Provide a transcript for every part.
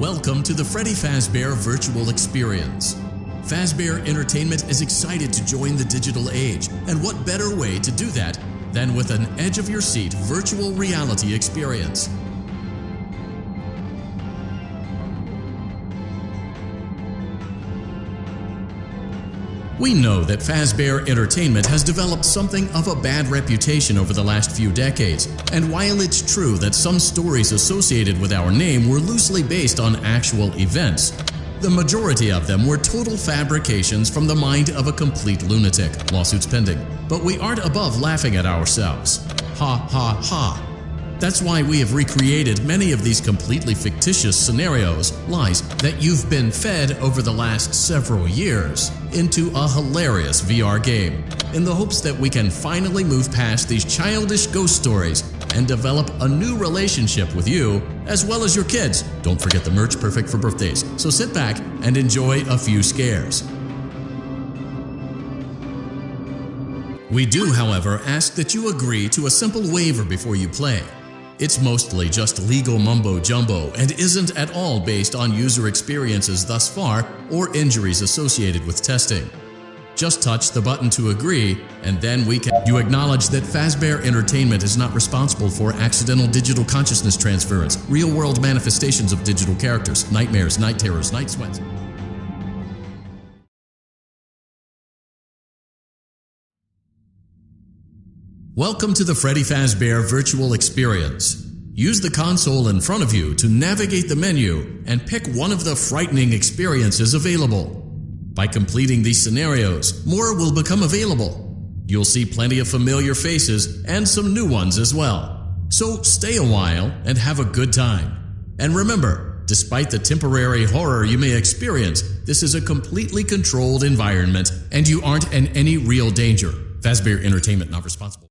Welcome to the Freddy Fazbear Virtual Experience. Fazbear Entertainment is excited to join the digital age, and what better way to do that than with an edge-of-your-seat virtual reality experience. We know that Fazbear Entertainment has developed something of a bad reputation over the last few decades, and while it's true that some stories associated with our name were loosely based on actual events, the majority of them were total fabrications from the mind of a complete lunatic, lawsuits pending. But we aren't above laughing at ourselves. Ha ha ha. That's why we have recreated many of these completely fictitious scenarios, lies, that you've been fed over the last several years into a hilarious VR game, in the hopes that we can finally move past these childish ghost stories and develop a new relationship with you, as well as your kids. Don't forget the merch, perfect for birthdays. So sit back and enjoy a few scares. We do, however, ask that you agree to a simple waiver before you play. It's mostly just legal mumbo-jumbo and isn't at all based on user experiences thus far or injuries associated with testing. Just touch the button to agree, and then you acknowledge that Fazbear Entertainment is not responsible for accidental digital consciousness transference, real-world manifestations of digital characters, nightmares, night terrors, night sweats. Welcome to the Freddy Fazbear Virtual Experience. Use the console in front of you to navigate the menu and pick one of the frightening experiences available. By completing these scenarios, more will become available. You'll see plenty of familiar faces and some new ones as well. So stay a while and have a good time. And remember, despite the temporary horror you may experience, this is a completely controlled environment and you aren't in any real danger. Fazbear Entertainment not responsible.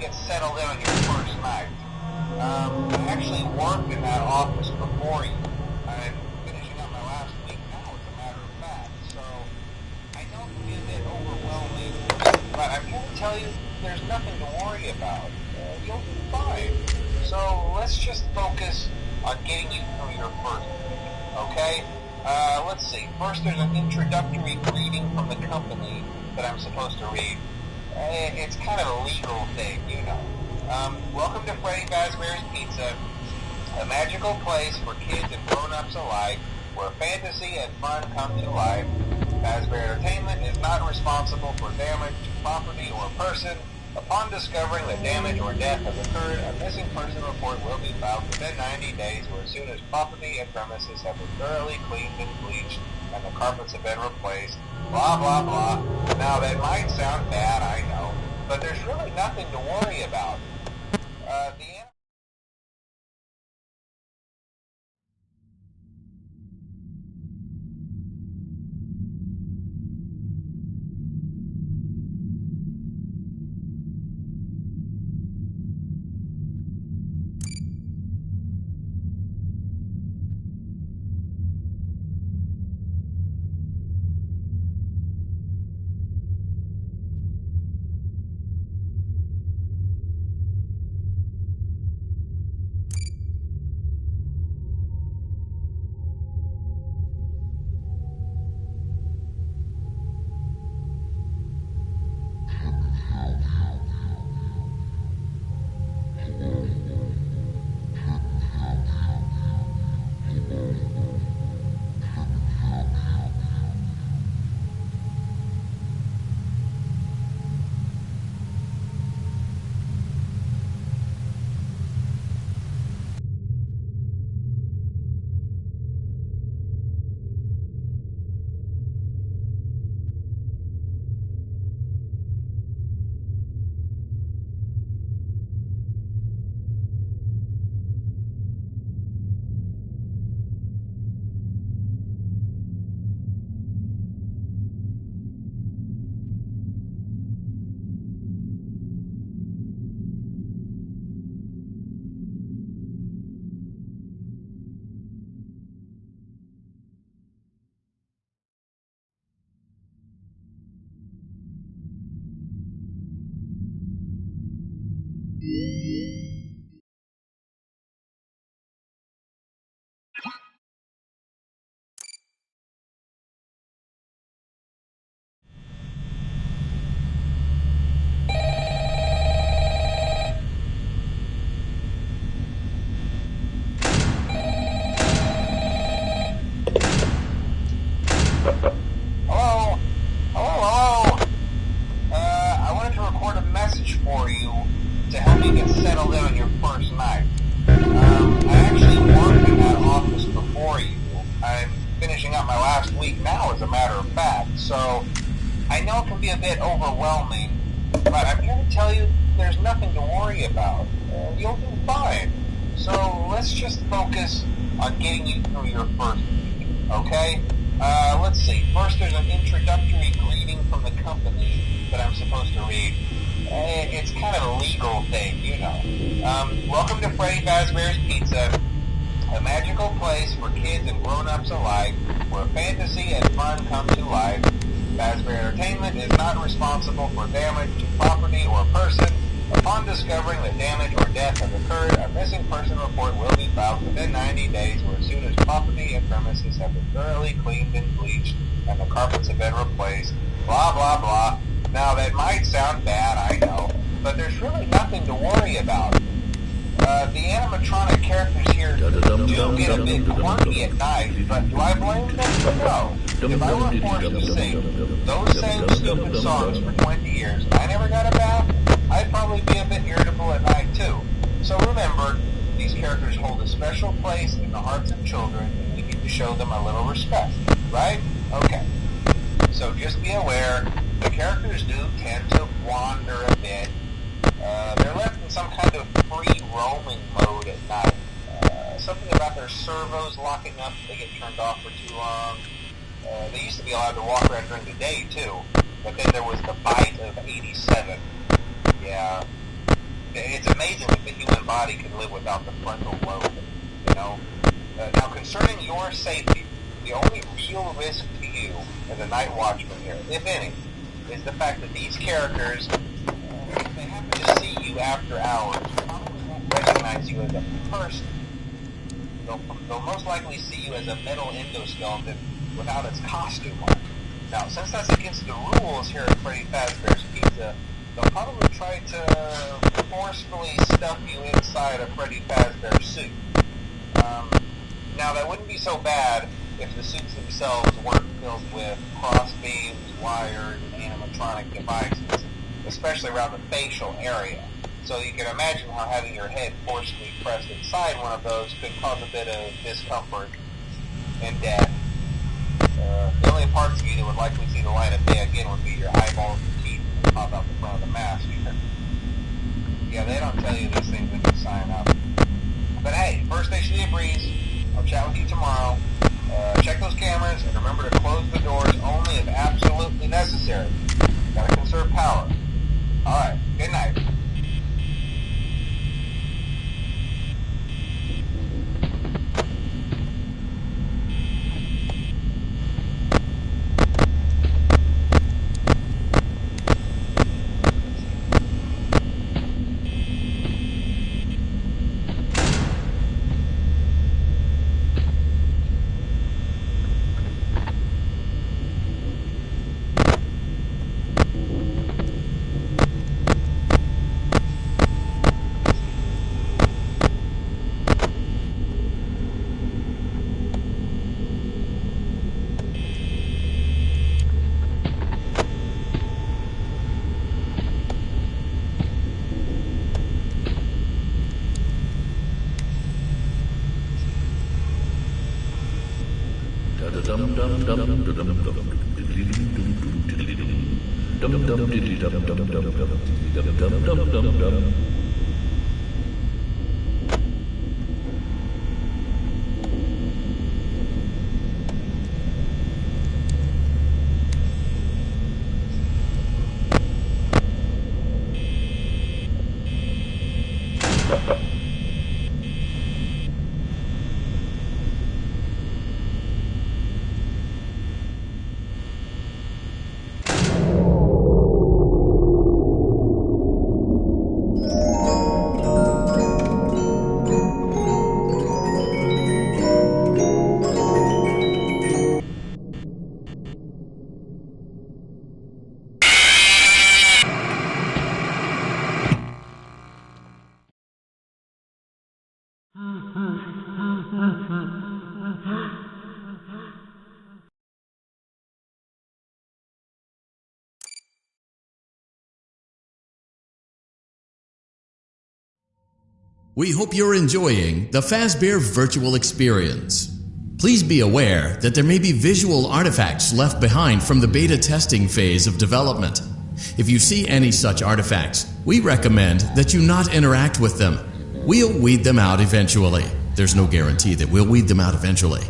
get settled in on your first night. I actually worked in that office before you. I'm finishing up my last week now, as a matter of fact, so I know it can be a bit overwhelming, but I'm here to tell you there's nothing to worry about. You'll be fine. So let's just focus on getting you through your first week, okay? Let's see. First, there's an introductory greeting from the company that I'm supposed to read. It's kind of a legal thing, you know. Welcome to Freddy Fazbear's Pizza, a magical place for kids and grown-ups alike, where fantasy and fun come to life. Fazbear Entertainment is not responsible for damage to property or person. Upon discovering that damage or death has occurred, a missing person report will be filed within 90 days, or as soon as property and premises have been thoroughly cleaned and bleached and the carpets have been replaced. Blah, blah, blah. Now, that might sound bad, I know, but there's really nothing to worry about. Hello? Hello? I wanted to record a message for you to help you get settled in on your first night. I actually worked in that office before you. I'm finishing up my last week now, as a matter of fact, so I know it can be a bit overwhelming, but I'm here to tell you there's nothing to worry about. You'll do fine. So let's just focus on getting you through your first week, okay? Let's see. First, there's an introductory greeting from the company that I'm supposed to read. It's kind of a legal thing, you know. Welcome to Freddy Fazbear's Pizza, a magical place for kids and grown-ups alike, where fantasy and fun come to life. Fazbear Entertainment is not responsible for damage to property or person. Upon discovering that damage or death has occurred, a missing person report will be filed within 90 days, or as soon as property and premises have been thoroughly cleaned and bleached and the carpets have been replaced. Blah, blah, blah. Now, that might sound bad, I know, but there's really nothing to worry about. The animatronic characters here do get a bit quirky at night, but do I blame them? No. If I were forced to sing those same stupid songs for 20 years and I never got a bath, I'd probably be a bit irritable at night too. So remember, these characters hold a special place in the hearts of children, and we need to show them a little respect, right? Okay. So just be aware, the characters do tend to wander a bit. They're left in some kind of free roaming mode at night. Something about their servos locking up if they get turned off for too long. They used to be allowed to walk around during the day too, but then there was the bite of 87. Yeah. it's amazing that the human body can live without the frontal lobe, you know? Now, concerning your safety, the only real risk to you as a night watchman here, if any, is the fact that these characters, if they happen to see you after hours, probably won't recognize you as a person. They'll most likely see you as a metal endoskeleton without its costume on. Now, since that's against the rules here at Freddy Fazbear's Pizza, they'll probably try to forcefully stuff you inside a Freddy Fazbear suit. Now, that wouldn't be so bad if the suits themselves weren't filled with cross beams, wires, and animatronic devices, especially around the facial area. So you can imagine how having your head forcibly pressed inside one of those could cause a bit of discomfort and death. The only parts of you that would likely see the light of day again would be your eyeballs and teeth that pop out the front of the mask. Yeah, they don't tell you these things when you sign up. But hey, first station of the breeze. I'll chat with you tomorrow. Check those cameras and remember to close the doors only if absolutely necessary. Gotta conserve power. Alright, good night. We hope you're enjoying the Fazbear virtual experience. Please be aware that there may be visual artifacts left behind from the beta testing phase of development. If you see any such artifacts, we recommend that you not interact with them. We'll weed them out eventually. There's no guarantee that we'll weed them out eventually.